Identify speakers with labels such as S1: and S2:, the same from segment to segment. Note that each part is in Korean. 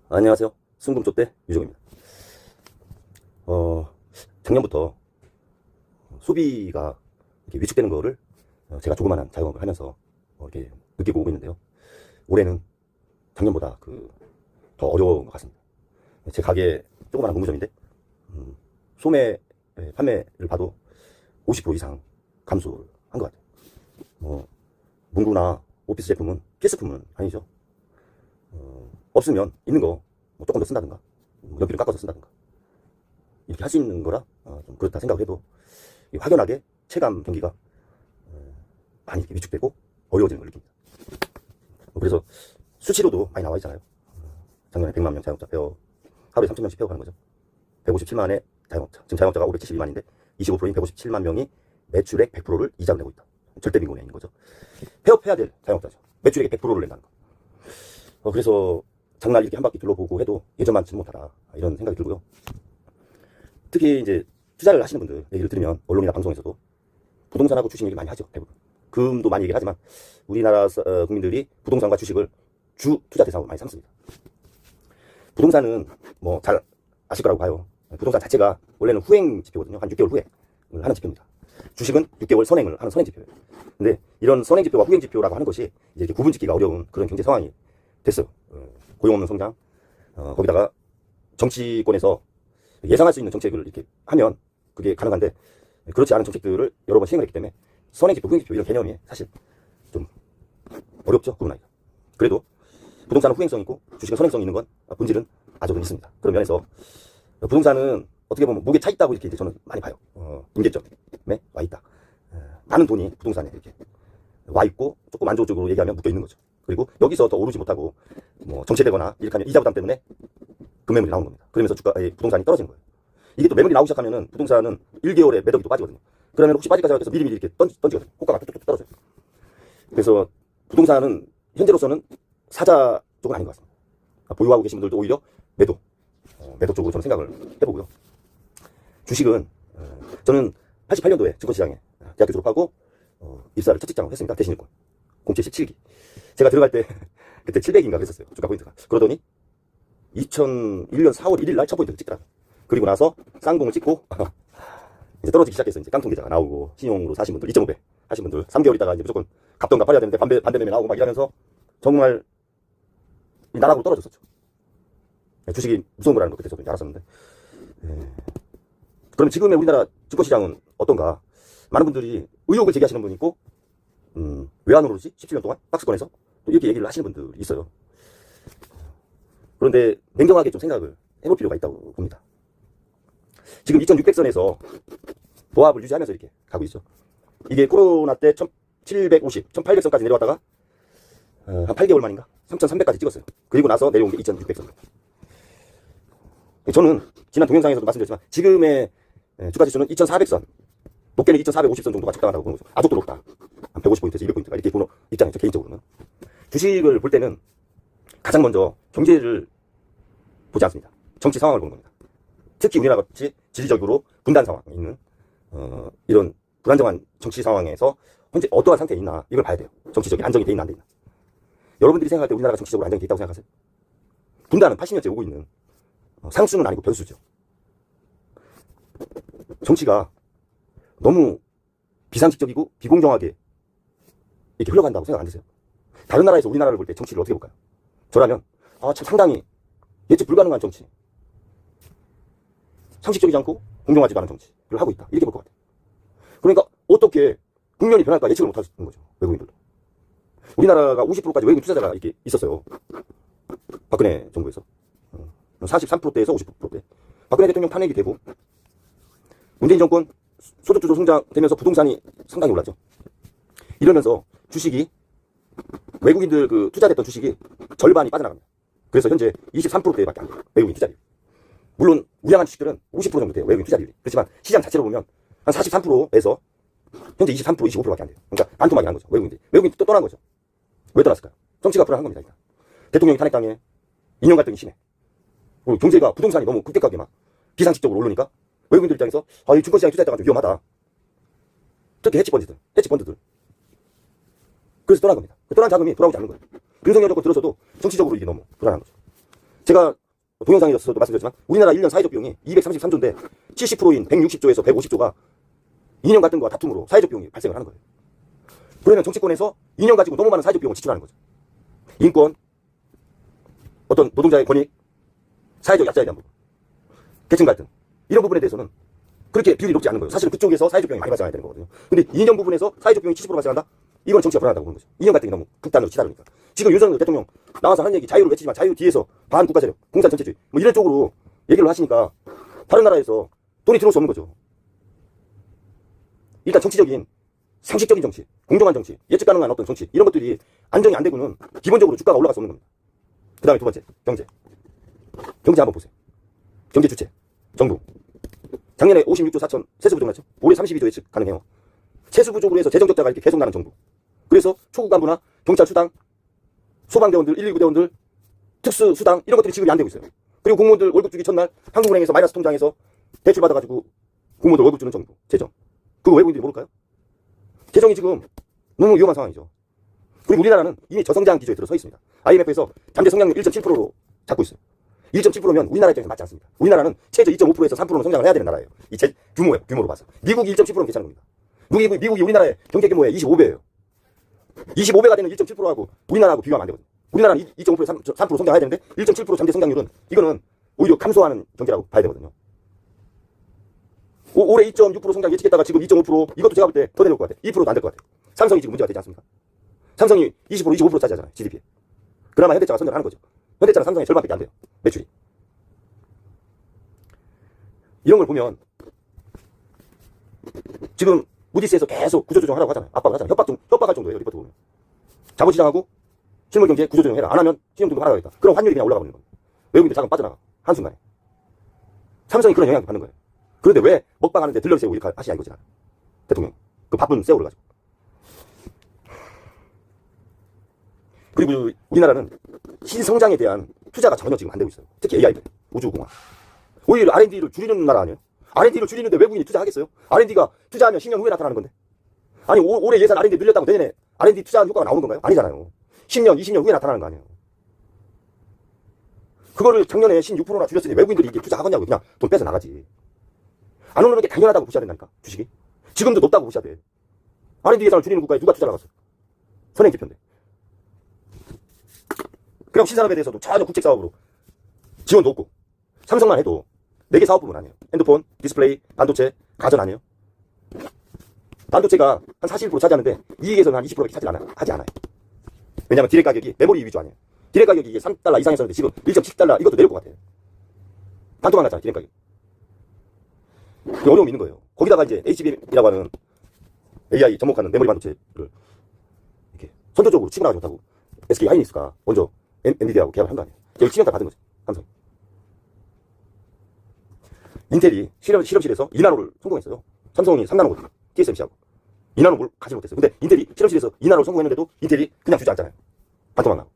S1: 안녕하세요. 순금쪽대 유종입니다. 작년부터 소비가 이렇게 위축되는 거를 제가 조그마한 자영업을 하면서 이렇게 느끼고 오고 있는데요. 올해는 작년보다 더 어려운 것 같습니다. 제 가게 조그마한 문구점인데 소매 판매를 봐도 50% 이상 감소를 한 것 같아요. 문구나 오피스 제품은 필수품은 아니죠. 없으면 있는 거 조금 더 쓴다든가 연필을 깎아서 쓴다든가 이렇게 할 수 있는 거라 좀 그렇다 생각을 해도 확연하게 체감 경기가 많이 이렇게 위축되고 어려워지는 걸 느낍니다. 그래서 수치로도 많이 나와 있잖아요. 작년에 100만 명 자영업자 폐업, 하루에 3,000명씩 폐업하는 거죠. 157만의 자영업자, 지금 자영업자가 572만인데 25%인 157만 명이 매출액 100%를 이자로 내고 있다. 절대 빈곤에 있는 거죠. 폐업해야 될 자영업자죠. 매출액의 100%를 낸다는 거. 그래서 장날 이렇게 한 바퀴 둘러보고 해도 예전만치는 못하다 이런 생각이 들고요. 특히 이제 투자를 하시는 분들 얘기를 들으면 언론이나 방송에서도 부동산하고 주식 얘기 많이 하죠. 대부분 금도 많이 얘기하지만 우리나라 국민들이 부동산과 주식을 주 투자 대상으로 많이 삼습니다. 부동산은 뭐 잘 아실 거라고 봐요. 부동산 자체가 원래는 후행 지표거든요. 한 6개월 후에 하는 지표입니다. 주식은 6개월 선행을 하는 선행 지표예요. 근데 이런 선행 지표와 후행 지표라고 하는 것이 이제 이렇게 구분짓기가 어려운 그런 경제 상황이 됐어요. 고용 없는 성장, 거기다가 정치권에서 예상할 수 있는 정책을 이렇게 하면 그게 가능한데 그렇지 않은 정책들을 여러 번 시행을 했기 때문에 선행지표, 후행지표 이런 개념이 사실 좀 어렵죠. 구분하기가. 그래도 부동산은 후행성 있고 주식은 선행성 있는 건 본질은 아직은 있습니다. 그런 면에서 부동산은 어떻게 보면 목에 차 있다고 이렇게 저는 많이 봐요. 임계점에 와 있다. 많은 돈이 부동산에 이렇게 와 있고 조금 안정적으로 얘기하면 묶여 있는 거죠. 그리고 여기서 더 오르지 못하고 뭐 정체되거나 이렇게 하면 이자 부담 때문에 급매물이 나오는 겁니다. 그러면서 부동산이 떨어지는 거예요. 이게 또 매물이 나오기 시작하면은 부동산은 1개월에 매덕이 또 빠지거든요. 그러면 혹시 빠질까 생각해서 미리미리 이렇게 던지거든요. 호가가 뚝뚝뚝 떨어져요. 그래서 부동산은 현재로서는 사자 쪽은 아닌 것 같습니다. 보유하고 계신 분들도 오히려 매도 쪽으로 저는 생각을 해보고요. 주식은 저는 88년도에 증권시장에 대학교 졸업하고 입사를 첫 직장으로 했습니다. 대신일권 공채 17기. 제가 들어갈 때 그때 700인가 그랬었어요. 주가 포인트가. 그러더니 2001년 4월 1일 날 첫 포인트를 찍더라고요. 그리고 나서 쌍봉을 찍고 이제 떨어지기 시작해서 이제 깡통 계좌가 나오고 신용으로 사신 분들 2.5배 하신 분들 3개월 있다가 이제 무조건 갚던 갚아야 되는데 반대 매매 나오고 막 이러면서 정말 나락으로 떨어졌었죠. 주식이 무서운 거라는 거 그때 저도 알았었는데 그럼 지금의 우리나라 증권시장은 어떤가? 많은 분들이 의혹을 제기하시는 분이 있고 왜 안 오르지? 17년 동안 박스권에서 또 이렇게 얘기를 하시는 분들이 있어요. 그런데 냉정하게 좀 생각을 해볼 필요가 있다고 봅니다. 지금 2600선에서 보합을 유지하면서 이렇게 가고 있죠. 이게 코로나 때 1750, 1800선까지 내려왔다가 한 8개월 만인가 3300까지 찍었어요. 그리고 나서 내려온 게 2600선. 저는 지난 동영상에서도 말씀드렸지만 지금의 주가 지수는 2400선, 높게는 2450선 정도가 적당하다고 보는 거죠. 아직도 높다. 한 150포인트에서 200포인트가 이렇게 보는 입장이죠. 개인적으로는. 주식을 볼 때는 가장 먼저 경제를 보지 않습니다. 정치 상황을 보는 겁니다. 특히 우리나라 같이 지리적으로 분단 상황에 있는 이런 불안정한 정치 상황에서 현재 어떠한 상태에 있나 이걸 봐야 돼요. 정치적인 안정이 돼 있나 안 돼 있나. 여러분들이 생각할 때 우리나라가 정치적으로 안정이 돼 있다고 생각하세요? 분단은 80년째 오고 있는 상수는 아니고 변수죠. 정치가 너무 비상식적이고 비공정하게 이렇게 흘러간다고 생각 안 드세요? 다른 나라에서 우리나라를 볼 때 정치를 어떻게 볼까요? 저라면 참 상당히 예측 불가능한 정치, 상식적이지 않고 공정하지도 않은 정치를 하고 있다 이렇게 볼 것 같아요. 그러니까 어떻게 국면이 변할까 예측을 못하는 거죠. 외국인들도. 우리나라가 50%까지 외국인 투자자가 이렇게 있었어요. 박근혜 정부에서 43%대에서 50%대. 박근혜 대통령 탄핵이 되고 문재인 정권 소득주도 성장되면서 부동산이 상당히 올랐죠. 이러면서 주식이 외국인들 투자됐던 주식이 절반이 빠져나갑니다. 그래서 현재 23%대밖에 안 돼요. 외국인 투자율. 물론 우량한 주식들은 50% 정도 돼요. 외국인 투자율이. 그렇지만 시장 자체로 보면 한 43%에서 현재 23%, 25%밖에 안 돼요. 그러니까 반토막이 난 거죠. 외국인들이. 외국인이 또 떠난 거죠. 왜 떠났을까요? 정치가 불안한 겁니다. 일단. 대통령이 탄핵당해. 이념 갈등이 심해. 그리고 경제가 부동산이 너무 급격하게 막 비상식적으로 오르니까 외국인들 입장에서 이 증권시장에 투자했다가 위험하다. 특히 해치펀드들. 그래서 떠난 겁니다. 떠난 자금이 돌아오지 않는 거예요. 윤석열 정권 들어서도 정치적으로 이게 너무 불안한 거죠. 제가 동영상에서도 말씀드렸지만 우리나라 1년 사회적 비용이 233조인데 70%인 160조에서 150조가 이념 갈등과 다툼으로 사회적 비용이 발생을 하는 거예요. 그러면 정치권에서 이념 가지고 너무 많은 사회적 비용을 지출하는 거죠. 인권, 어떤 노동자의 권익, 사회적 약자에 대한 부분, 계층 갈등 이런 부분에 대해서는 그렇게 비율이 높지 않은 거예요. 사실은 그쪽에서 사회적 비용이 많이 발생해야 되는 거거든요. 근데 이념 부분에서 사회적 비용이 70% 발생한다? 이건 정치가 불안하다고 보는 거죠. 이념 갈등이 너무 극단으로 치달으니까. 지금 윤석열 대통령 나와서 하는 얘기 자유를 외치지만 자유 뒤에서 반국가 세력, 공산 전체주의 뭐 이런 쪽으로 얘기를 하시니까 다른 나라에서 돈이 들어올 수 없는 거죠. 일단 정치적인 상식적인 정치, 공정한 정치, 예측 가능한 어떤 정치 이런 것들이 안정이 안 되고는 기본적으로 주가가 올라갈 수 없는 겁니다. 그 다음에 두 번째, 경제. 경제 한번 보세요. 경제 주체, 정부. 작년에 56조 4천 세수 부족 났죠? 올해 32조 예측 가능해요. 세수 부족으로 해서 재정 적자가 이렇게 계속 나는 정부. 그래서 초급 간부나 경찰 수당, 소방대원들, 119 대원들, 특수 수당 이런 것들이 지급이 안 되고 있어요. 그리고 공무원들 월급 주기 첫날 한국은행에서 마이너스 통장에서 대출 받아가지고 공무원들 월급 주는 정부, 재정. 그거 외국인들이 모를까요? 재정이 지금 너무 위험한 상황이죠. 그리고 우리나라는 이미 저성장 기조에 들어서 있습니다. IMF에서 잠재 성장률 1.7%로 잡고 있어요. 1.7%면 우리나라 입장에서 맞지 않습니다. 우리나라는 최저 2.5%에서 3%는 성장을 해야 되는 나라예요. 이 규모로 봐서. 미국이 1.7%는 괜찮은 겁니다. 미국이 우리나라의 경제 규모의 25배예요. 25배가 되는 1.7%하고 우리나라하고 비교하면 안 되거든요. 우리나라는 2.5%에서 3% 성장해야 되는데 1.7% 잠재 성장률은 이거는 오히려 감소하는 경제라고 봐야 되거든요. 올해 2.6% 성장 예측했다가 지금 2.5% 이것도 제가 볼 때 더 내려올 것 같아요. 2%도 안 될 것 같아요. 삼성이 지금 문제가 되지 않습니까? 삼성이 20%, 25% 차지하잖아요. GDP에. 그나마 현대차가 선전을 하는 거죠. 현대차는 삼성의 절반밖에 안 돼요. 매출이. 이런 걸 보면 지금 무디스에서 계속 구조조정하라고 하잖아요. 압박을 하잖아요. 협박할 정도예요. 리포트 보면. 자본시장하고 실물경제 구조조정해라. 안 하면 신용등급 하라고 했다. 그럼 환율이 그냥 올라가 버리는 겁니다. 외국인들 자금 빠져나가. 한순간에. 삼성이 그런 영향을 받는 거예요. 그런데 왜 먹방하는데 들러리 세우고 이렇게 하시냐 이거지. 대통령. 그 바쁜 세월을 가지고. 그리고 우리나라는 신성장에 대한 투자가 전혀 지금 안 되고 있어요. 특히 AI, 우주공학. 오히려 R&D를 줄이는 나라 아니에요? R&D를 줄이는데 외국인이 투자하겠어요? R&D가 투자하면 10년 후에 나타나는 건데. 아니 올해 예산 R&D 늘렸다고 내년에 R&D 투자한 효과가 나오는 건가요? 아니잖아요. 10년, 20년 후에 나타나는 거 아니에요. 그거를 작년에 16%나 줄였으니 외국인들이 이게 투자하겠냐고 그냥 돈 빼서 나가지. 안 오르는 게 당연하다고 보셔야 된다니까, 주식이. 지금도 높다고 보셔야 돼. R&D 예산을 줄이는 국가에 누가 투자를 하겠어요? 선행 지표인데. 그럼 신산업에 대해서도 전혀 국책사업으로 지원도 없고. 삼성만 해도 4개 사업부문 아니에요. 핸드폰, 디스플레이, 반도체, 가전 아니에요. 반도체가 한 40% 차지하는데 이익에서는 한 20%밖에 차지 하지 않아요. 왜냐면 디렉 가격이 메모리 위주 아니에요. 디렉 가격이 이게 3달러 이상 했었는데 지금 1.7달러 이것도 내릴 것 같아요. 반토막 났잖아요. 디렉 가격. 어려움이 있는 거예요. 거기다가 이제 HBM이라고 하는 AI 접목하는 메모리 반도체를 이렇게 선도적으로 치고 나가지 못하고 SK 하이닉스가 먼저 엔비디아하고 계약을 한 거 아니에요. 여기 7년 다 받은 거죠. 삼성. 인텔이 실험실에서 2나노를 성공했어요. 삼성이 3나노거든요. TSMC하고. 2나노 가지 못했어요. 근데 인텔이 실험실에서 2나노를 성공했는데도 인텔이 그냥 주저앉잖아요. 반토막 나고.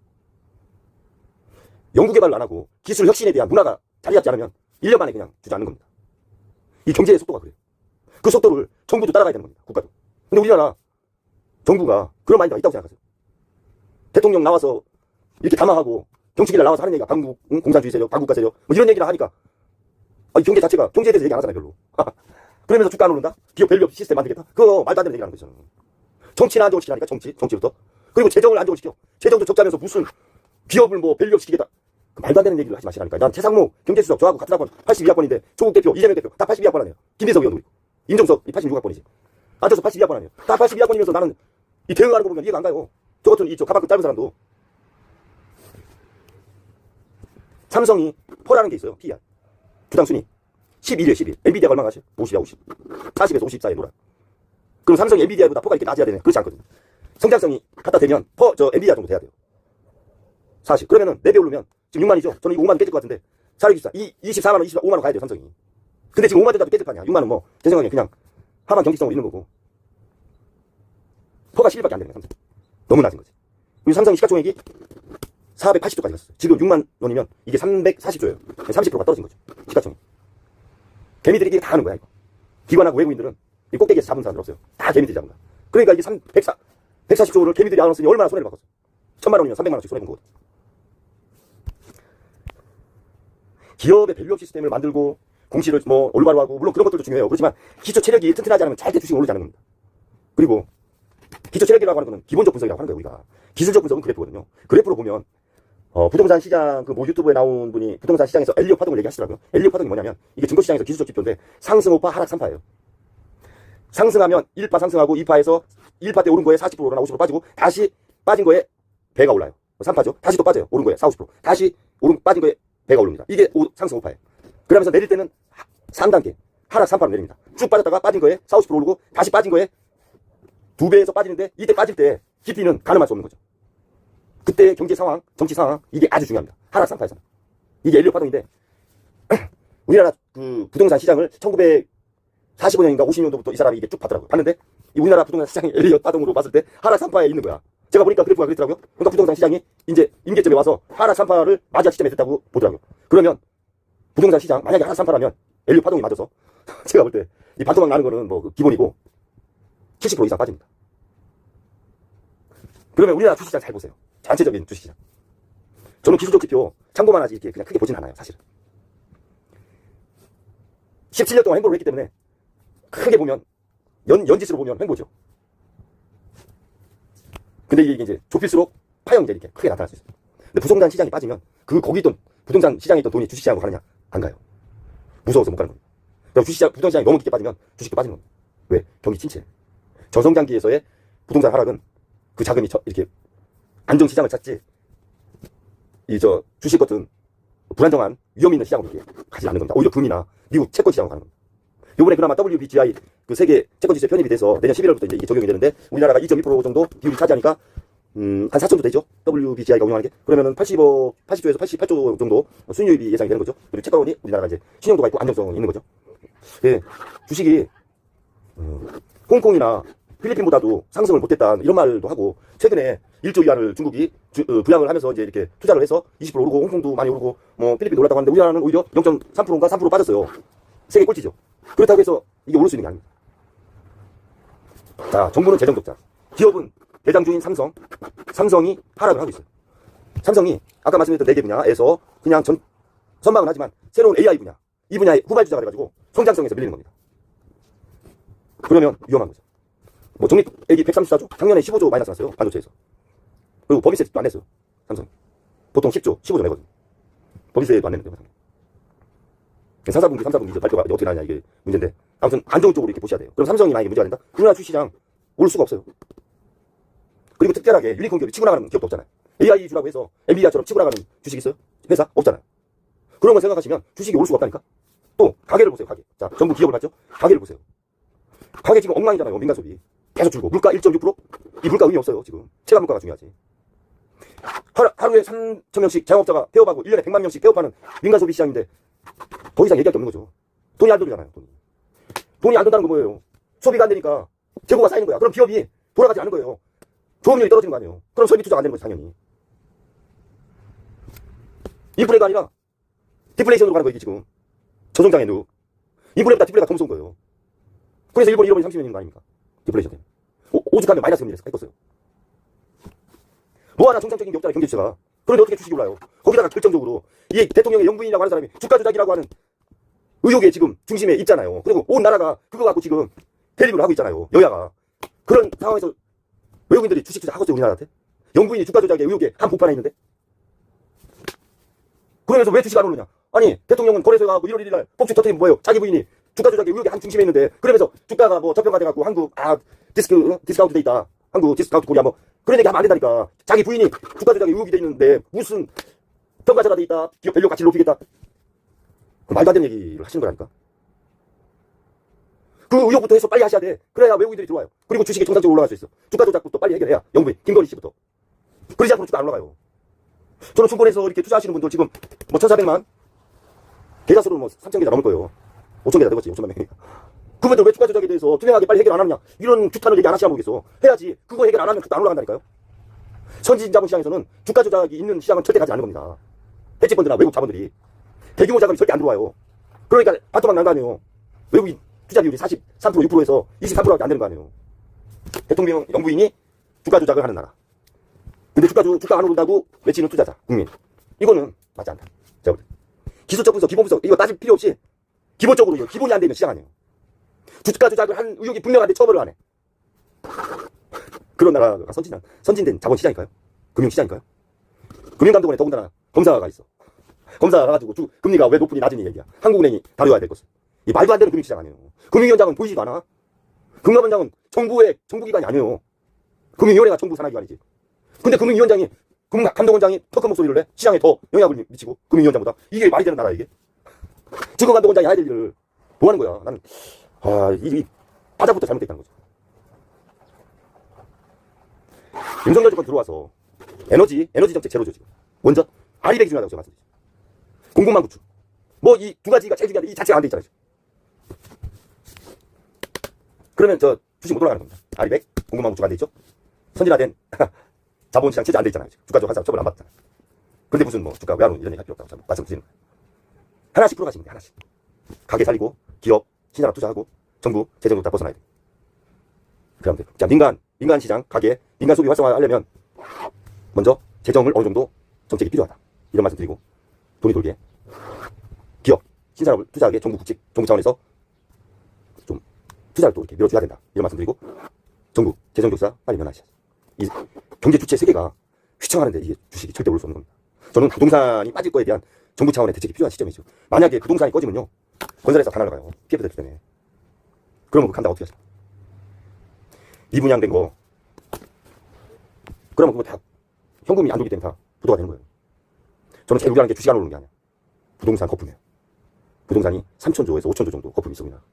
S1: 연구개발을 안 하고 기술 혁신에 대한 문화가 자리 잡지 않으면 1년 만에 그냥 주저앉는 겁니다. 이 경제의 속도가 그래요. 그 속도를 정부도 따라가야 되는 겁니다. 국가도. 근데 우리나라 정부가 그런 마인드가 있다고 생각하세요. 대통령 나와서 이렇게 담화하고 정치기를 나와서 하는 얘기가 반국, 공산주의 세력, 반국가 세력 뭐 이런 얘기를 하니까 이 경제 자체가 경제에 대해서 얘기 안 하잖아요. 별로. 그러면서 주가 안 오른다? 기업 밸류업 시스템 만들겠다? 그거 말도 안 되는 얘기를 하는 거죠. 정치는 안정을 시키라니까 정치부터. 그리고 재정을 안정을 시켜. 재정도 적자면서 무슨 기업을 뭐 밸류업 시키겠다. 그 말도 안 되는 얘기를 하지 마시라니까. 난 최상무 경제수석 저하고 같은 학번 82학번인데 조국 대표, 이재명 대표 다 82학번 아니에요. 김대석 의원도 있고. 임종석 86학번이지. 앉아서 82학번 아니에요. 다 82학번이면서 나는 이 대응하는 거 보면 이해가 안 가요. 저 같은 저 가방끈 짧은 사람도. 삼성이 퍼라는 게 있어요. PR. 주당 순위. 11이에요, 11. 엔비디아가 얼마 가죠? 50이야, 50. 40에서 50 사이에 놀아. 그럼 삼성이 엔비디아보다 퍼가 이렇게 낮아야 되네. 그렇지 않거든요. 성장성이 갖다 대면 엔비디아 정도 돼야 돼요. 40. 그러면은 4배 오르면 지금 6만이죠? 저는 이거 5만 깨질 것 같은데. 464. 24만원, 25만원 가야 돼요, 삼성이. 근데 지금 5만 된다도 깨질 거 아니야. 6만원 뭐, 제 생각에 그냥 하만 경직성을 잃는 거고. 퍼가 11밖에 안 되네, 삼성. 너무 낮은 거지. 그리고 삼성이 시가총액이 480조까지 갔어요. 지금 6만 원이면 이게 340조예요. 30%가 떨어진 거죠. 시가총액. 개미들이 다 하는 거야, 이거. 기관하고 외국인들은 이 꼭대기에서 잡은 사람들 없어요. 다 개미들이 잡은 거야. 그러니까 이게 140조를 개미들이 안 얻었으니 얼마나 손해를 봤겠어. 1000만 원이면 300만 원씩 손해본 거거든. 기업의 밸류업 시스템을 만들고 공시를 뭐 올바로 하고, 물론 그런 것들도 중요해요. 그렇지만 기초 체력이 튼튼하지 않으면 절대 주식이 오르지 않는 겁니다. 그리고 기초 체력이라고 하는 거는 기본적 분석이라고 하는 거예요, 우리가. 기술적 분석은 그래프거든요. 그래프로 보면 부동산 시장, 그 뭐 유튜브에 나온 분이 부동산 시장에서 엘리엇 파동을 얘기하시더라고요. 엘리엇 파동이 뭐냐면, 이게 증권시장에서 기술적 지표인데, 상승 5파, 하락 3파예요. 상승하면 1파 상승하고 2파에서 1파 때 오른 거에 40% 오르나 50% 빠지고, 다시 빠진 거에 배가 올라요. 3파죠. 다시 또 빠져요. 오른 거에 40, 50%. 다시 빠진 거에 배가 오릅니다. 이게 상승 5파예요. 그러면서 내릴 때는 3단계, 하락 3파로 내립니다. 쭉 빠졌다가 빠진 거에 40, 50% 오르고, 다시 빠진 거에 2배에서 빠지는데, 이때 빠질 때 깊이는 가늠할 수 없는 거죠. 그때의 경제 상황, 정치 상황, 이게 아주 중요합니다. 하락 3파에서는. 이게 엘리엇 파동인데, 우리나라 그 부동산 시장을 1945년인가 50년도부터 이 사람이 이게 쭉 봤더라고요. 봤는데, 이 우리나라 부동산 시장이 엘리엇 파동으로 봤을 때 하락 3파에 있는 거야. 제가 보니까 그래프가 그랬더라고요. 그러니까 부동산 시장이 이제 임계점에 와서 하락 3파를 맞이할 시점에 됐다고 보더라고요. 그러면 부동산 시장, 만약에 하락 3파라면 엘리엇 파동이 맞아서 제가 볼 때 이 반토막 나는 거는 뭐 기본이고 70% 이상 빠집니다. 그러면 우리나라 주식시장 잘 보세요. 전체적인 주식시장. 저는 기술적 지표 참고만 하지 이렇게 그냥 크게 보진 않아요, 사실은. 17년 동안 횡보를 했기 때문에 크게 보면 연지수로 보면 횡보죠. 근데 이게 이제 좁힐수록 파형이 이렇게 크게 나타날 수 있어요. 근데 부동산 시장이 빠지면 거기 있던 부동산 시장에 있던 돈이 주식시장으로 가느냐? 안 가요. 무서워서 못 가는 겁니다. 그럼 부동산 시장이 너무 깊게 빠지면 주식도 빠지는 겁니다. 왜? 경기 침체. 저성장기에서의 부동산 하락은 그 자금이 이렇게 안정시장을 찾지, 주식 같은 불안정한 위험 있는 시장으로 이렇게 가지 않는 겁니다. 오히려 금이나 미국 채권 시장으로 가는 겁니다. 요번에 그나마 WBGI 그 세계 채권 지수에 편입이 돼서 내년 11월부터 이제 이게 적용이 되는데, 우리나라가 2.2% 정도 비율이 차지하니까, 한 4조 정도 되죠? WBGI가 운영하는 게. 그러면은 80조에서 88조 정도 순이익이 예상이 되는 거죠. 그리고 채권이 우리나라가 이제 신용도가 있고 안정성이 있는 거죠. 예, 주식이, 홍콩이나 필리핀보다도 상승을 못했다, 이런 말도 하고, 최근에 1조 위안을 중국이 부양을 하면서 이제 이렇게 투자를 해서 20% 오르고, 홍콩도 많이 오르고, 뭐 필리핀도 올랐다고 하는데, 우리나라는 오히려 0.3%인가 3% 빠졌어요. 세계 꼴찌죠. 그렇다고 해서 이게 오를 수 있는 게 아닙니다. 자, 정부는 재정적자, 기업은 대장주인 삼성이 하락을 하고 있어요. 삼성이 아까 말씀드렸던 4개 분야에서 그냥 선방은 하지만 새로운 AI 분야, 이 분야에 후발주자가 돼가지고 성장성에서 밀리는 겁니다. 그러면 위험한 거죠. 뭐 적립액이 134조, 작년에 15조 마이너스 났어요, 반도체에서. 그리고 법인세도 안 냈어요, 삼성. 보통 10조, 15조 내거든요. 법인세도 안 내는데요, 상사분기, 3사분기 발표가 어떻게 나냐, 이게 문제인데. 아무튼 안정적으로 이렇게 보셔야 돼요. 그럼 삼성이 만약에 문제가 된다? 우리나라 주시장 오를 수가 없어요. 그리고 특별하게 유니콘 기업이 치고 나가는 기업도 없잖아요. AI 주라고 해서 엔비디아처럼 치고 나가는 주식 있어요? 회사? 없잖아요. 그런 걸 생각하시면 주식이 오를 수가 없다니까? 또 가게를 보세요, 가게. 자, 전부 기업을 봤죠? 가게를 보세요. 가게 지금 엉망이잖아요, 민간 소비. 계속 줄고. 물가 1.6%? 이 물가 의미 없어요, 지금. 체감 물가가 중요하지. 하루에 3,000명씩 자영업자가 폐업하고 1년에 100만 명씩 폐업하는 민간 소비 시장인데 더 이상 얘기할 게 없는 거죠. 돈이 안 들잖아요, 돈이 안 든다는 거 뭐예요? 소비가 안 되니까 재고가 쌓이는 거야. 그럼 기업이 돌아가지 않는 거예요. 조업률이 떨어지는 거 아니에요. 그럼 설비 투자가 안 되는 거죠, 당연히. 인플레가 아니라 디플레이션으로 가는 거예요, 이게 지금. 저성장의 늪. 인플레보다 디플레가 더 무서운 거예요. 그래서 일본이 30년 있는 거 아닙니까? 디플레이션 때문에. 오죽하면 마이너스 금리에서 깎았어요. 뭐 하나 정상적인 게 없잖아요, 경제 주체가. 그런데 어떻게 주식이 올라요? 거기다가 결정적으로 이 대통령의 영부인이라고 하는 사람이 주가 조작이라고 하는 의혹의 지금 중심에 있잖아요. 그리고 온 나라가 그거 갖고 지금 대립을 하고 있잖아요, 여야가. 그런 상황에서 외국인들이 주식 투자 하겠어요, 우리나라한테? 영부인이 주가 조작의 의혹에 한 복판에 있는데? 그러면서 왜 주식 안 오르냐? 아니, 대통령은 거래소에 가고 1월 1일 날 법칙 터뜨리면 뭐예요? 자기 부인이 주가 조작의 의혹의 한 중심에 있는데, 그러면서 주가가 뭐 저평가돼갖고 한국, 디스카운트 돼 있다. 한국 디스카운트 코리아 뭐, 그런 얘기 하면 안 된다니까. 자기 부인이 주가 조작의 의혹이 돼 있는데, 무슨 평가자가 돼 있다. 기업 밸류 가치를 높이겠다. 말도 안 되는 얘기를 하시는 거라니까. 그 의혹부터 해서 빨리 하셔야 돼. 그래야 외국인들이 들어와요. 그리고 주식이 정상적으로 올라갈 수 있어. 주가 조작부터 빨리 해결해야 영부인, 김건희 씨부터. 그러지 않고는 주가 안 올라가요. 저는 증권에서 이렇게 투자하시는 분들 지금 뭐 1,400만, 계좌 수로 뭐 3,000계좌 넘을 거예요. 5,000계좌 되겠지, 5천만 명이니까. 그분들 왜 주가 조작에 대해서 투명하게 빨리 해결 안 하느냐? 이런 규탄을 얘기 안 하시나 모르겠어. 해야지. 그거 해결 안 하면 주가 안 올라간다니까요. 선진 자본 시장에서는 주가 조작이 있는 시장은 절대 가지 않는 겁니다. 헤지펀드나 외국 자본들이. 대규모 자금이 절대 안 들어와요. 그러니까 반토막 난 거 아니에요. 외국인 투자 비율이 43%, 6%에서 23%밖에 안 되는 거 아니에요. 대통령, 영부인이 주가 조작을 하는 나라. 근데 주가 안 오른다고 외치는 투자자, 국민. 이거는 맞지 않다, 제가 볼 때. 기술적 분석, 기본 분석 이거 따질 필요 없이 기본적으로 이거 기본이 안 되면 시장 아니에요. 주가 조작을 한 의혹이 분명한데 처벌을 안 해. 그런 나라가 선진된 자본시장일까요? 금융시장일까요? 금융감독원에 더군다나 검사가 있어. 검사가 가가지고 금리가 왜 높으니 낮으니 얘기야. 한국은행이 다뤄야 될 것을. 이 말도 안 되는 금융시장 아니에요. 금융위원장은 보이지도 않아. 금감원장은 정부기관이 아니에요. 금융위원회가 정부 산하기관이지. 근데 금융위원장이, 금감독원장이 턱큰 목소리를 내? 시장에 더 영향을 미치고, 금융위원장보다. 이게 말이 되는 나라야, 이게? 증권감독원장이 해야 될 일을 뭐 하는 거야? 나는, 이 바닥부터 잘못됐다는 거죠. 윤석열 정권 들어와서 에너지 정책 제로죠, 지금. 원전, 아리백이 중요하다고 제가 말씀드리죠. 공급망 구축. 뭐, 이 두 가지가 제일 중요한데, 이 자체가 안 돼 있잖아요. 그러면 주식 못 올라가는 겁니다. 아리백, 공급망 구축 안 돼 있죠? 선진화된 자본시장 체제 안 돼 있잖아요. 주가 조작한 처벌 안 받잖아요. 근데 무슨 주가 왜 안 오는 이런 얘기 할 필요 없다고 말씀드리는 거예요. 하나씩 풀어가시면 돼요, 하나씩. 가게 살리고, 기업, 신산업 투자하고, 정부, 재정도 다 벗어나야 돼요. 그러면 돼요. 자, 민간 시장, 가게, 민간 소비 활성화하려면, 먼저 재정을 어느 정도 정책이 필요하다. 이런 말씀 드리고, 돈이 돌게. 기업, 신산업을 투자하게 정부 차원에서 좀 투자를 또 이렇게 밀어줘야 된다. 이런 말씀 드리고, 정부, 재정교사 빨리 면하시죠. 이 경제 주체 세계가 휘청하는데 이게 주식이 절대 오를 수 없는 겁니다. 저는 부동산이 빠질 거에 대한 정부 차원의 대책이 필요한 시점이죠. 만약에 부동산이 꺼지면요, 건설회사 다 날아가요. PF 대출 때문에. 그러면 그 간다 어떻게 하죠? 미분양된 거, 그러면 그거 다 현금이 안 돌기 때문에 다 부도가 되는 거예요. 저는 제일 우려하는 게 주식 안 오르는 게 아니야. 부동산 거품이에요. 부동산이 3천조에서 5천조 정도 거품이 있어, 우리나라.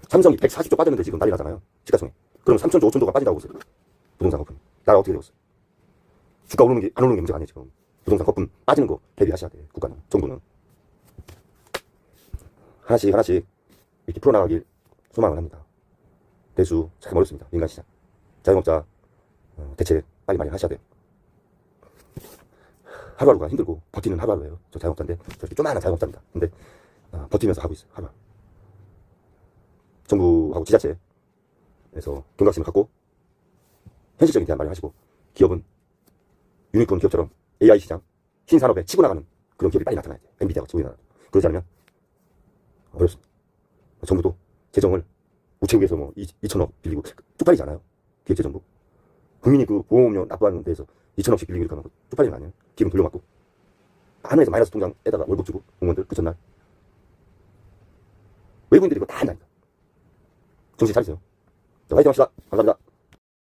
S1: 삼성이 140조 빠졌는데 지금 난리 나잖아요. 시가총액. 그럼 3천조, 5천조가 빠진다고 보세요. 부동산 거품. 나라 어떻게 되었어요? 주가 오르는 게, 안 오르는 게 문제가 아니에요, 지금. 부동산 거품 빠지는 거 대비하셔야 돼요, 국가는, 정부는. 하나씩 이렇게 풀어나가길 소망을 합니다. 대수 참 어렵습니다. 민간시장. 자영업자 대책 빨리 마련하셔야 돼요. 하루하루가 힘들고 버티는 하루하루예요. 저 자영업자인데 저렇게 조그마한 자영업자입니다. 근데 버티면서 하고 있어요. 하루. 정부하고 지자체에서 경각심을 갖고 현실적인 대안 마련하시고, 기업은 유니콘 기업처럼 AI 시장, 신산업에 치고 나가는 그런 기업이 빨리 나타나야 돼요. 엔비디아 같이 우리나라. 그러지 않으면 어렵습니다. 정부도 재정을 우체국에서 2천억 빌리고 쪽팔리지 않아요? 기획재정부. 국민이 그 보험료 납부하는 데에서 2천억씩 빌리고 이렇게 하면 쪽팔리는 거 아니에요? 기금 돌려받고. 하늘에서 마이너스 통장에다가 월급 주고, 공무원들 그 전날. 외국인들이 이거 다 한다니까. 정신 차리세요. 자, 화이팅 합시다. 감사합니다.